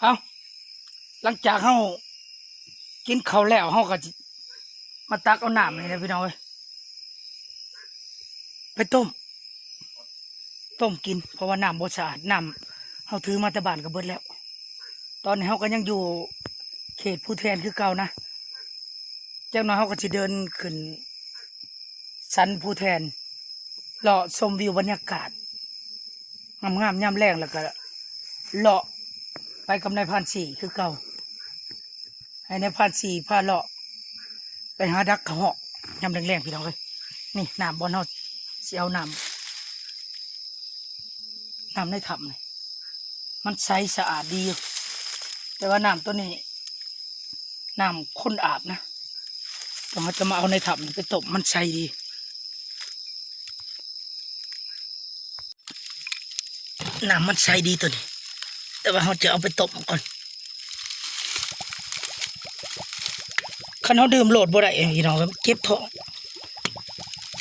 เอาหลังจากเขากินข้าวแล้วเขาก็มาตักเอาน้ำนี่นะพี่น้องเอ้ยไปต้มกินเพราะว่าน้ำบ่สะอาดน้ำเขาถือมาแต่บ้านก็เบิดแล้ว ตอนนี้เขาก็ยังอยู่เขตผู้แทนคือเก่านะจากนั้นเขาก็จะเดินขึ้นสันผู้แทนเลาะชมวิวบรรยากาศงามๆย่ำแรงแล้วก็เลาะไปกับนายพรานสี่คือเก่าให้นายพรานสี่พาเลาะไปหาดักกระหอกย่ำแรงๆพี่น้องเลยนี่น้ำบอนเขาเสียวน้ำในถ้ำนี่มันใสสะอาดดีแต่ว่าน้ำตัวนี้น้ำข้นอาบนะต้องจะมาเอาในถ้ำไปต้มมันใสดีน้ำมันใสดีตัวนี้แต่ว่าเราจะเอาไปต้มก่อนคันเราดื่มโหลดบ่ได้พี่น้องเก็บท้อง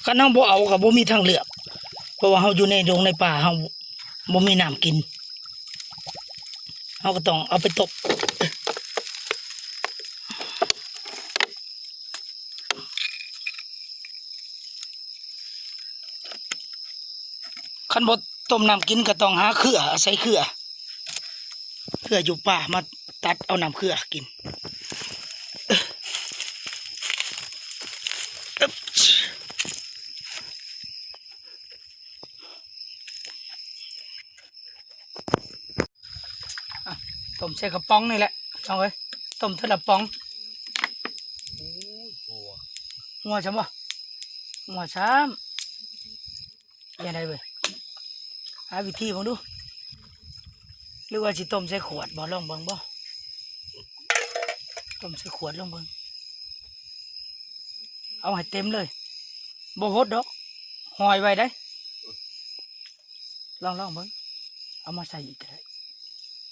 คันเราบ่เอากับบ่มีทางเลือกเพราะว่าเราอยู่ในดงในป่าเราบ่มีน้ำกินเราก็ต้องเอาไปต้มคันบ่ต้มน้ำกินก็ต้องหาเขื่อใส่เขื่ออยู่ป่ามาตัดเอาน้ำเขื่อกินต้มใส่กระป๋องนี่แหละเอาไว้ต้มเท่าละป๋องหัวช้ำบ่หัวช้ำยังไงเว้ยหาวิธีมาดูหรือว่าสิต้มใส่ขวดบ่ลองเบิ่งบ่ต้มใส่ขวดลองเบิ่งเอาให้เต็มเลยบ่หดดอกหอยไว้ได้ลองเบิ่งเอามาใส่อีกก็ได้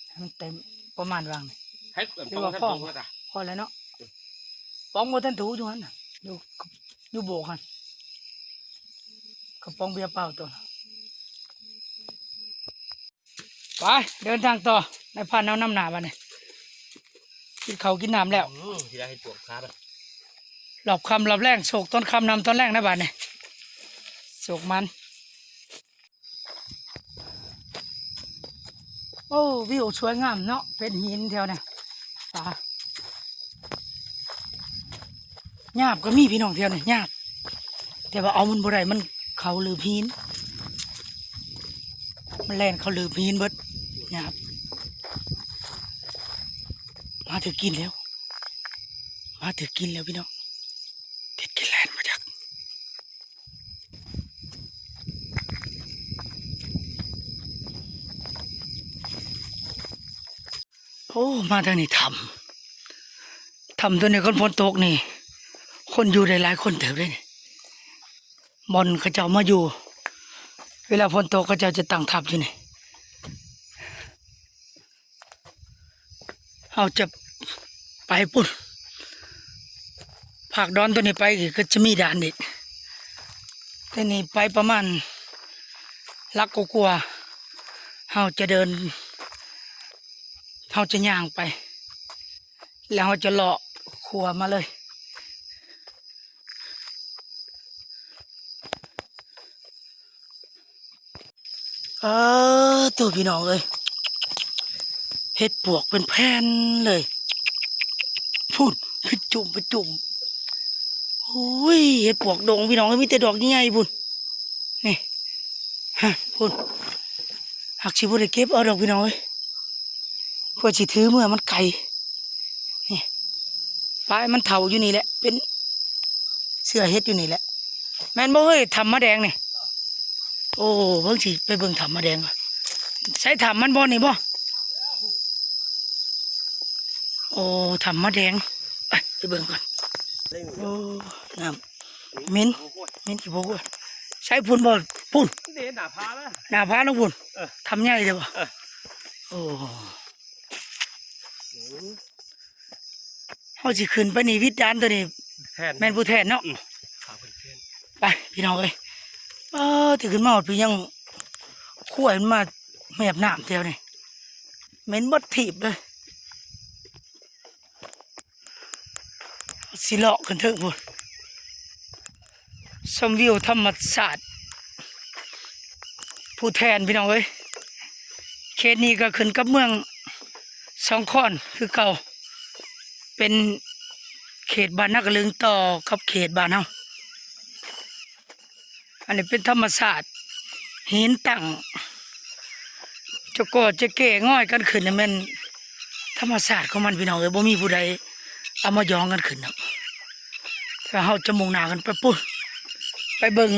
ให้มันเต็มประมาณวางนี่หรือว่าพอแล้วเนาะป้องบ่ทันถูอยู่หั่นน่ะอยู่โบกหั่นกระป๋องเบียร์เปล่าตัวไปเดินทางต่อในผ่านน้ำหนาบ้านนี่กินเขากินน้ำแล้วที่ได้ให้ปวดขาเลยหลบคำหลบแรงโศกต้นคำนำต้นแรกนะบ้านนี่โศกมันโอ้วิวสวยงามเนาะเป็นหินแถวเนี่ยป่าหยาบก็มีพี่น้องแถวเนี่ยหยาบแต่ว่าเอามันบ่ได้มันเขาหรือหินมันแล่นเขาหรือหินเบิดหยาบมาถือกินแล้วพี่น้องเด็ดกินแลนมาจากโอ้มาทางนี้ทำตัวนี้คนฝนตกนี่คนอยู่ได้หลายคนเถอะเลยบอลเขาเจ้ามาอยู่เวลาฝนตกเขาเจ้าจะตั้งทับอยู่นี่เอาจะไปปุ่นผักดอนตัวนี้ไปก็จะมีด่านอีกตัวนี้ไปประมาณลักกลัวเราจะเดินเราจะย่างไปแล้วเราจะเลาะขัวมาเลยตัวพี่น้องเลยเห็ดปวกเป็นแผ่นเลยพูดไปจุ่มโอ้ยเห็ดปวกดงพี่น้องมีแต่ดอกใหญ่ๆบุญนี่ฮะบุญหักชิบุได้เก็บเอาดอกพี่น้องเลยเพื่อสิถือเมื่อมันไก่นี่ปลายมันเถาอยู่นี่แหละเป็นเสื้อเห็ดอยู่นี่แหละแม่นบ่เฮ้ยทำมะแดงนี่โอ้เบิ่งสิไปเบิ่งทำมะแดงใช้ทำมันบ่นี่บ่โอ้ทำมะแดงไปเบิ่งก่อนโอ้น้ำมิ้นขี้พวกใช้พุ่นบ่พุ่นหน้าผาแล้วพุ่นทำใหญ่เลยบ่โอ้เขาสิขึ้นไปนี่วิทย์ดานตัวนี้แม่นผู้แทนเนาะไปพี่น้องเอ้ยถือขึ้นมาหมดพี่ยังขั้วมันมาแมบน้ำเดียวนี่เหม็นบดถีบเลย สิเลาะกันเถอะพุ่นชมวิวธรรมชาติผู้แทนพี่น้องเอ้ยเขตนี้ก็ขึ้นกับเมืองสองคอนคือเก่าเป็นเขตบ้านนักลึงต่อกับเขตบ้านเฮาอันนี้เป็นธรรมชาติหินตั้งจะก่อจะแก่ง่อยกันขึ้นนี่แม่นธรรมชาติของมันพี่น้องเอ้ยบ่มีผู้ใดเอามาย้องกันขึ้นเนาะถ้าเฮาจะมุ่งหน้ากันไปปุ๊บไปเบิ่ง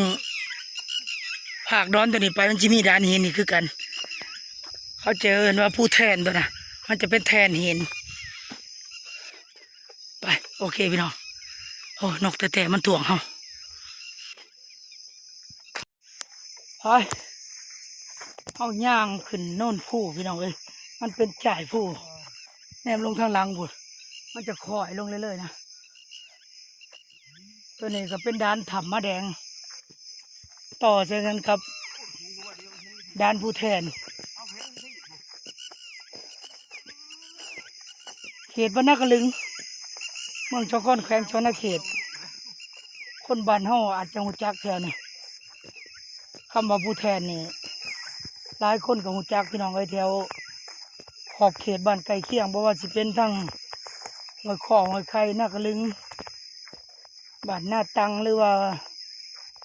ภาคดอนตัวนี้ไปมันสิมีด่านหินนี่คือกันเขาเจอว่าผู้แทนตัวน่ะมันจะเป็นแทนหินไปโอเคพี่น้องโอ้นกแต่มันถ่วงเฮาไปเฮาย่างขึ้นโน่นผู้พี่น้องเอ้ยมันเป็นจ่ายผู้แนมลงทางหลังพุ่นมันจะคอยลงเรื่อยๆนะตัวนี้ก็เป็นด่านถ้ำมะแดงต่อจากกันกับด่านผู้แทนเขตบ้านนากระลึงเมืองชอก้อนแขวงชนเขตคนบ้านเฮาอาจจะหูจักแถวนี่คำว่าผู้แทนนี่หลายคนก็หูจักพี่น้องไอ้แถวขอบเขตบ้านไกลเคียงเพราะว่าสิเป็นทั้งห้วยข้อห้วยไข่นากระลึงบ้านหน้าตังหรือว่า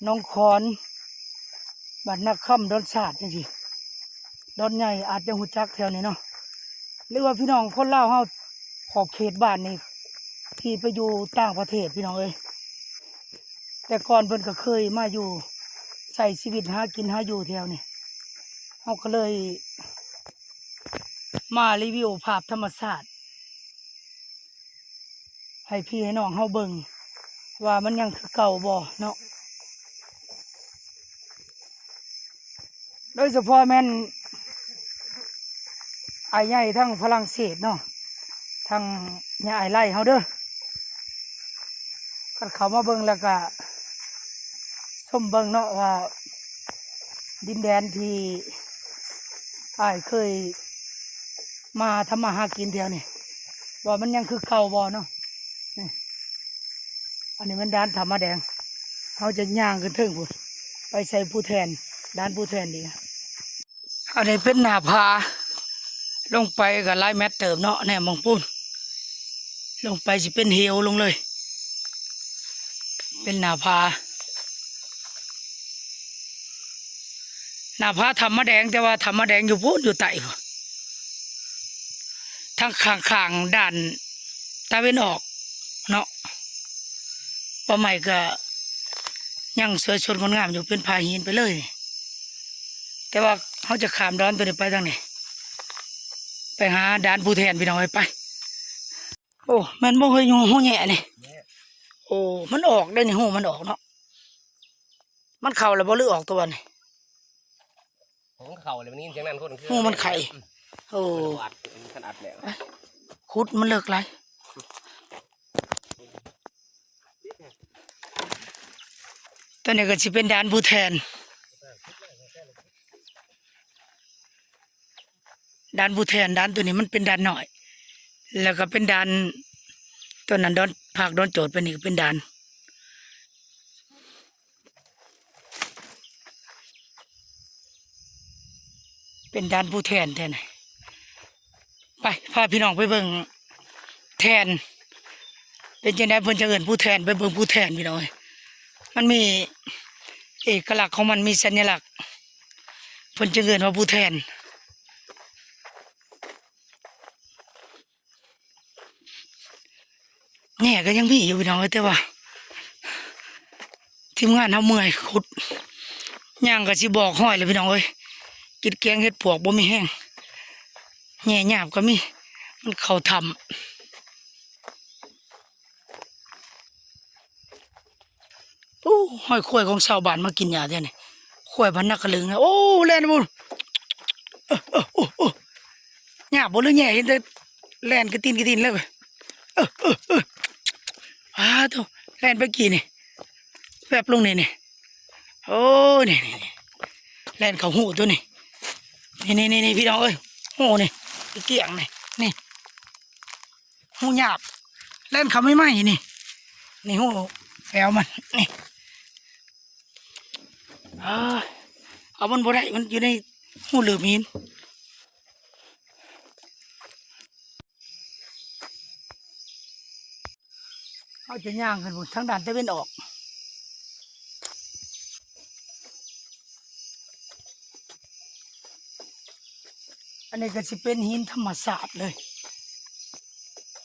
น้องคอนบ้านนาค่ำดอนศาสตร์จังซี่ดอนใหญ่อาจจะหูจักแถวนี้เนาะหรือว่าพี่น้องคนลาวเฮาขอบเขตบ้านนี่ที่ไปอยู่ต่างประเทศพี่น้องเอ้ยแต่ก่อนเพิ่นก็เคยมาอยู่ใส่ชีวิตหากินหาอยู่แถวนี้เฮาก็เลยมารีวิวภาพธรรมชาติให้พี่ให้น้องเฮาเบิ่งว่ามันยังคือเก่าบ่เนาะโดยเฉพาะแม่นไอ้ใหญ่ทั้งฝรั่งเศสเนาะทั้งใหญ่ไล่เฮาเด้อคันเขามาเบิ่งแล้วก็ชมเบิ่งเนาะว่าดินแดนที่อ้ายเคยมาทำมาหากินแถวนี้ว่ามันยังคือเก่าบ่เนาะนี่อันนี้มันด่านถ้ำมะแดงเขาจะย่างกันถึงพุ่นไปใส่ผู้แทนด่านผู้แทนดีอันนี้เป็นหน้าผาลงไปกับหลายเมตรเติมเนาะแน่มองปุ้นลงไปสิเป็นเหวลงเลยเป็นหน้าผาถ้ำมะแดงแต่ว่าถ้ำมะแดงอยู่พุ่นอยู่ใต้ทั้งข้างๆด้านตะวันออกเนาะป่าใหม่ก็ยังสวยสดงดงามอยู่เป็นผาหินไปเลยแต่ว่าเขาจะข้ามดอนตัวนี้ไปทางไหนไปหาด่านผู้แทนพี่น้องไปโอ้แม่นบ่เคยอยู่หูแง่นี่โอ้มันออกได้นี่หูมันออกเนาะมันเข่าแล้วบ่ลือออกตัวนี่ของเข่าเลยมันนี่เสียงนั้นคนคือหูมันไข่โอ้ขนาดแล้วขุดมันเลิกไรตอนนี้ก็จะเป็นด่านผู้แทนด่านผู้แทนด่านตัวนี้มันเป็นด่านหน่อยแล้วก็เป็นด่านตัวนั้นดอนภาคดอนโจทย์เป็นอีกเป็นด่านผู้แทนแทนไปพาพี่น้องไปเบิ่งแทนเป็นจังได๋เพิ่นจะเอิ้นผู้แทนไปเบิ่งผู้แทนพี่น้องมันมีเอกลักษณ์ของมันมีสัญลักษณ์เพิ่นจะเอิ้นว่าผู้แทนแง่ก็ยังมีอยู่พี่น้องแต่ว่าทีมงานเฮาเมื่อยขุดย่างก็สิบอกห้อยเลยพี่น้องเอ้ยกินแกงเฮ็ดปวกบ่มีแห้งแง่หยาบก็มีมันเข้าทำโอ้ห้อยข้วยของชาวบ้านมากินยาแท้นี่ข้วยพันนักกระลึงนะโอ้แล่นบุญหยาบบ่หรือแง่เห็นแต่แล่นกระตินเลยเว้ยโธ่แล่นไปกี่นี่แวบลงนี่โอ้นี่แล่นเข้าหูตัวนี่พี่น้องเอ้ยหูนี่เกี่ยงนี่หูหยาบแล่นเข้าไม่ไหมนี่ นี่หูแอวมันนี่เอามันบ่ได้มันอยู่ในหูเหลือมีนเขาจะย่างกันหมดทั้งด่านตะเวนออกอันนี้ก็จะเป็นหินธรรมศาสตร์เลย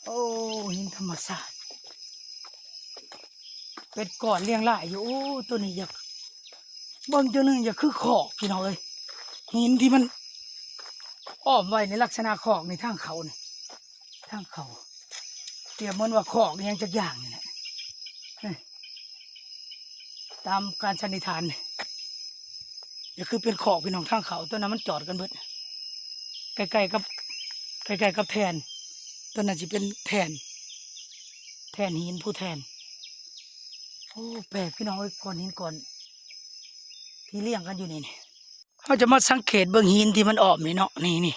โอ้หินธรรมศาสตร์เป็นก่อนเลี้ยงหลายอยู่โอ้ตัวนี้อยากเบิ่งตัวหนึงอยากคือขอกพี่น้องเอ้ยหินที่มันอ้อมไว้ในลักษณะขอกในทางเขาเนี่ยทางเขาเปรียบเหมือนว่าขอกนี่ยังจักอย่างนี่แหละนี่ตามการสันนิษฐานนี่อยากคือเป็นขอกพี่น้องทางเขาตัวนั้นมันจอดกันเบิดใกล้ๆกับแทนตัวนั้นจะเป็นแทนหินผู้แทนโอ้แปลกพี่น้องเอ้ยก้อนหินก่อนที่เลี้ยงกันอยู่นี่เขาจะมาสังเกตเบื้องหินที่มันออมนี่เนาะนี่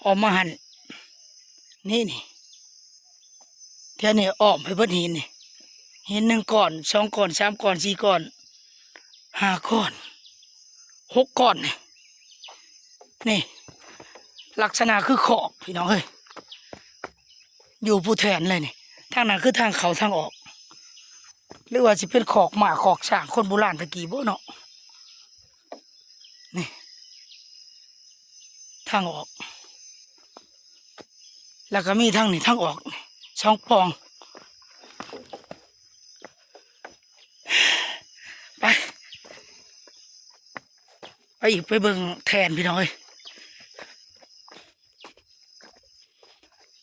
ออมมาหันนี่เท่านี้ออมไปเบิดหินนี่หิน1 ก้อน2 ก้อน3 ก้อน4 ก้อน5 ก้อน6 ก้อนนี่ลักษณะคือขอกพี่น้องเอ้ยอยู่ผู้แทนเลยนี่ทางนั้นคือทางเขาทางออกหรือว่าจะเป็นขอกหมาขอกช้างคนโบราณตะกี้บ่เนาะนี่ทางออกแล้วก็มีทางนี่ทางออก2 ปล่องไปอีกไปเบิ่งแทนพี่น้องเอ้ย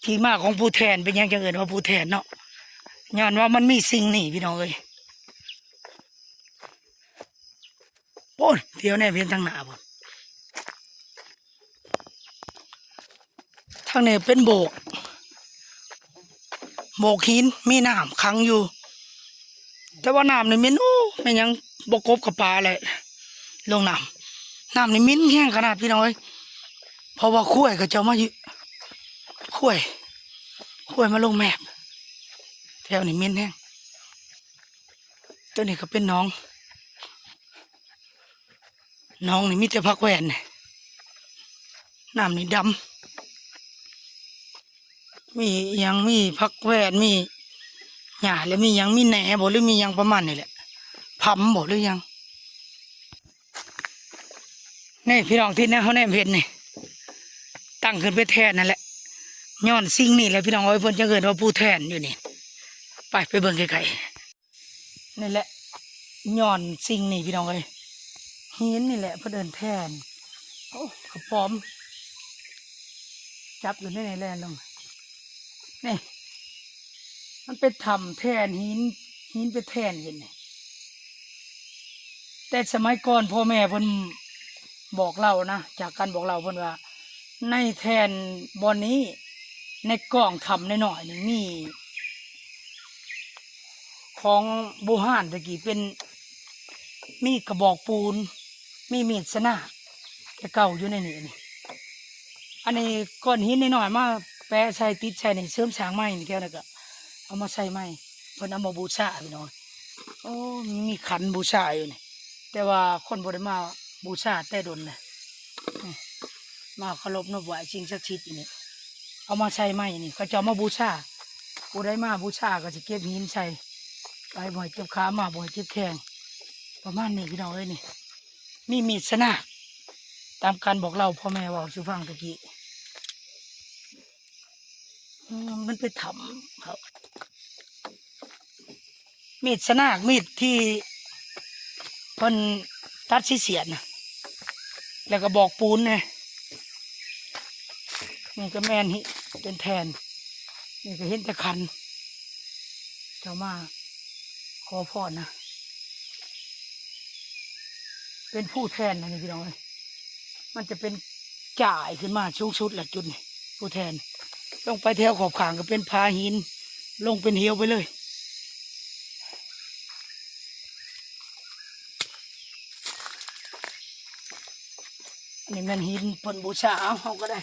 ที่มาของผู้แทนเป็นหยังจังเอิ้นว่าผู้แทนเนาะย้อนว่ามันมีสิ่งนี่พี่น้องเอ้ยโอ้ยเที่ยวแน่เพียงทางหน้าบ่ทางนี้เป็นโบกหินมีน้ำขังอยู่แต่ว่าน้ำนี่มิ้นโอ้ไม่ยังบกบกับปลาเลยลงน้ำนี่มิ้นแห้งขนาดพี่น้องเอ้ยเพราะว่าข้วยก็จะมาอยู่ข้วยมาลงแมบแถวนี้มิ้นแห้งตัวนี้ก็เป็นน้องนี่มีแต่พักแหวนน้ำนี่ดำมียังมีพักแหวนมีหญ้าแล้วมียังมีแหน่บ่หรือมียังประมาณนี่แหละพัมบ่หรือยังนี่พี่น้องที่นี่เขาแนมเห็นนี่ตั้งขึ้นไปแทนนั่นแหละย้อนสิ่งนี่แหละพี่น้องเอ้ยเพิ่นจะเกิดว่าผู้แทนอยู่นี่ไปเบิ่งไกลๆนี่แหละย้อนสิ่งนี่พี่น้องเอ้ยหินนี่แหละเพิ่นเดินแทนโอ้กระป๋อมจับอยู่ในแลนลงนี่มันเป็นถ้ำแทนหินเป็นแทนอยู่นี่แต่สมัยก่อนพ่อแม่เพิ่นบอกเล่านะจากการบอกเล่าเพิ่นว่าในแทนบอนนี้ในกล่องทำน้อยๆนี่มีของโบราณตะกี้เป็นมีกระบอกปูนมีมีดสนะแต่เก่าอยู่ในนี่อันนี้ก้อนหินน้อยๆมาแปะใส่ติดใส่ในเสริมสร้างไม้นี่แค่นั้นก็เอามาใส่ไม้เพิ่นเอามาบูชาพี่น้องโอ้มีขันบูชาอยู่นี่แต่ว่าคนบ่ได้มาบูชาแต่ดนเลยมาเคารพนับไหว้สิ่งศักดิ์สิทธิ์นี่เอามาใส่ไม้นี่เขาจะเอามาบูชาผู้ใดมาบูชาก็จะเก็บหินใส่ไปบ่อยเก็บขามาบ่อยเก็บแข้งประมาณนี้พี่น้องเอ้ยนี่มีมีดสนะตามการบอกเล่าพ่อแม่ว่าสู่ฟังตะกี้มันไปทำครับมีดสนะมีดที่เพิ่นตัดเสียดนะแล้วก็บอกปูนไงนี่ก็แม่นฮิเป็นแทนนี่ก็เห็นแต่คันเจ้ามาขอพรนะเป็นผู้แทนนะนี่พี่น้องเลยมันจะเป็นจ่ายขึ้นมาสูงสุดแหละจุดนี่ผู้แทนลงไปแถวขอบขางก็เป็นพาหินลงเป็นเหี่ยวไปเลยอันนี้มันหินปนบูชาเอาก็ได้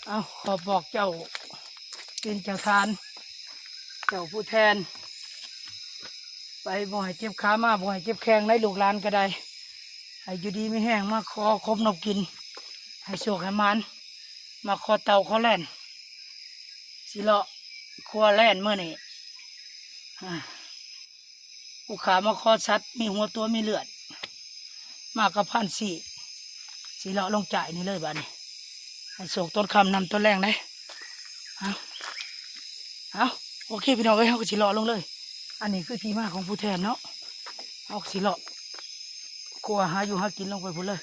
เอาขอบอกเจ้าเป็นเจ้าทาน เจ้าผู้แทนไปบ่ให้เจ็บขามาบ่ให้เจ็บแข้งในลูกหลานก็ได้ให้อยู่ดีไม่แห้งมาขอคบนบกินให้โชคให้มันมาขอเต่าขอแล่นสิเลาะครัวแล่นเมื่อนี่ผู้ขามาขอชัดมีหัวตัวมีเลือดมากกับพันสี่สิเลาะลงจ่ายนี่เลยบ้านี้ให้โชคต้นคำนำต้นแรงได้เอาโอเคพี่น้องเอ้ยเขาก็สิเลาะลงเลยอันนี้คือที่มาของผู้แทนเนาะเอาสิเลาะกลัวหาอยู่หากินลงไปพุ่นเลย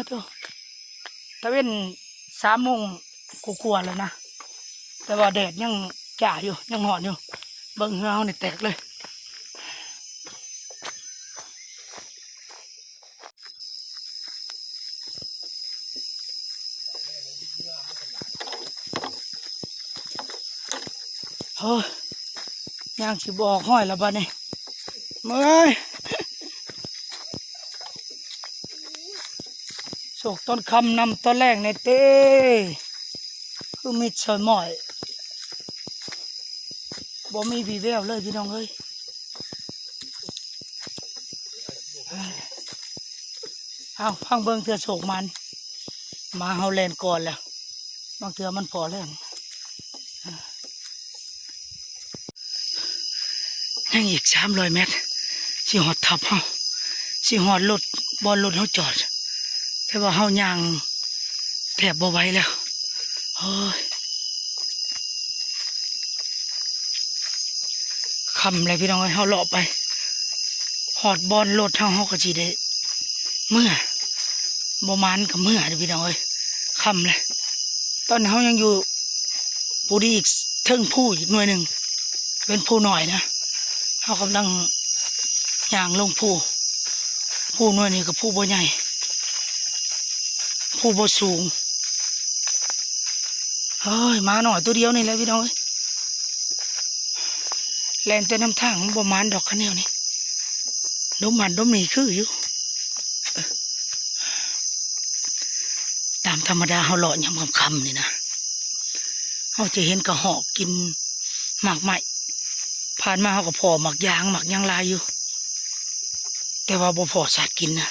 ตัวตะเว้น3 โมงกลัวแล้วนะแต่ว่าแดดยังจ่าอยู่ยังหอนอยู่เบิ่งเหงาเนี่ยแตกเลยเฮ้ยย่างสิบอกห้อยแล้วบ้านนี้เมื่อยโศกต้นคำนำต้นแรกในเต้คือมิดสอยหม่อยบ่มีวีแววเลยพี่น้องเอ้ยเอาพังเบิ่งเถื่อโศกมันมาเฮาแลนก่อนแล้วบางเถื่อมันพอแล้วยังอีก300 เมตรสิหอดทับเฮาสิหอดรถบอลรถเฮาจอดแต่ว่าเฮาย่างแทบบ่ไหวแล้วโอ้ยคำเลยพี่น้องเอ้ยเฮาเลาะไปหอดบอลรถเฮาก็สิได้เมื่อบ่มานกับเมื่อเด้อพี่น้องเอ้ยคำเลยตอนนี้เฮายังอยู่ปูดีอีกเทิงผู้อีกหน่วยหนึ่งเป็นผู้หน่อยนะเฮากำลังย่างลงผู้หน่วยนี้กับผู้บ่ใหญ่ผู้บ่สูงเฮ้ยมาหน่อยตัวเดียวนี่แหละพี่น้องเอ้ยแล่นแต่น้ำทางบ่มานดอกคะแนวนี่ดมมันดมนี่คืออยู่ตามธรรมดาเฮาเลาะยามค่ำๆนี่นะเฮาจะเห็นกระหอกกินหมากไม้ผ่านมาเฮาก็พอหมากยางหมากยางลายอยู่แต่ว่าบ่พอสัตว์กินนะ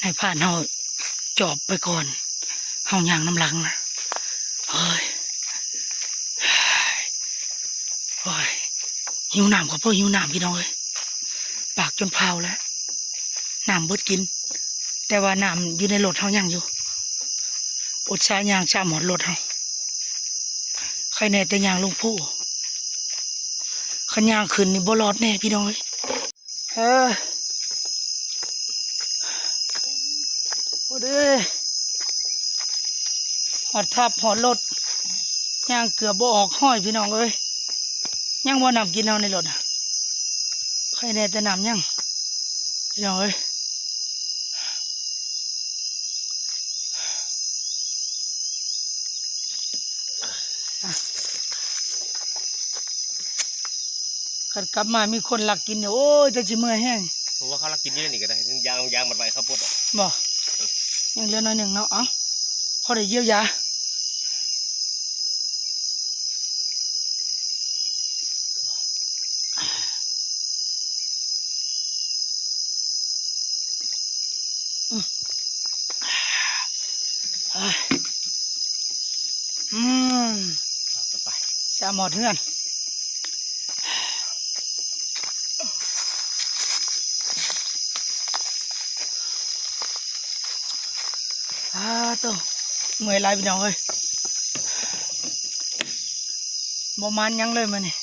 ให้ผ่านเฮาจอบไปก่อนเฮาย่างน้ำหลังนะเฮ้ยโอ้ยหิวน้ำก็เพราะหิวน้ำพี่น้องเอ้ยปากจนเผาแล้วน้ำเบิดกินแต่ว่าน้ำอยู่ในรถเฮายังอยู่อดสายยางชาหมดรถเฮาใครแน่แต่ยางลงผู้ขันยางขึ้นนี่บ่รอดแน่พี่น้องเอ้ยโอ้เด้หอดทับหอดรถยางเกือบบ่ออกห้อยพี่น้องเอ้ยยังบ่นำกินเอาในรถใครแน่แต่น้ำยังพี่น้องเอ้ยขัดกลับมามีคนหลักกินเนี่ยโอ้ยจะจิเมื่อยแห้ง ผมว่าเขาลักกินเยอะนี่ก็ได้ยางมันไว้เขาปวด บ่ยังเหลือน้อยหนึ่งเนาะเอ้าพอได้เยียวยาไป จะหมดเฮือนตัวเมื่อยไรพี่น้องเอ้ยบ่มันยังเลยมันนี่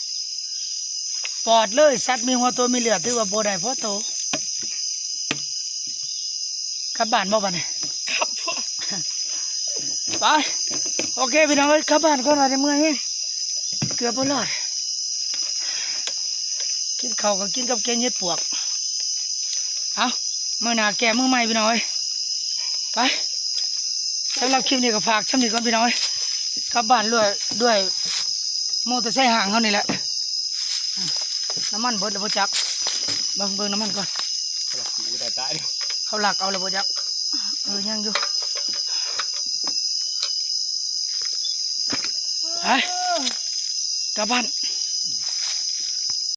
ปอดเลยสัตว์มีหัวตัวมีเลือดถือว่าบ่ได้เพราะโตกลับบ้านบ่บ้านนี่ครับไปโอเคพี่น้องเอ้ยกลับบ้านก่อนว่าได้เมื่อยแฮงเกือบบ่รอดกินข้าวก็กินกับแกงเห็ดปวกเอามื้อหน้าแก้มื้อใหม่พี่น้องเอ้ยไปสำหรับคลิปนี้ก็ฝากช่ำนี้ก่อนพี่น้องเอ้ยกลับบ้านด้วยมอเตอร์ไซค์ห่างเขานี่แหละน้ำมันเบิดแล้วบ่จักเบิ่งน้ำมันก่อน เขาลักอยู่แต่ตาย เขาหลักเอาแล้วบ่จัก ยังอยู่ไปกลับบ้าน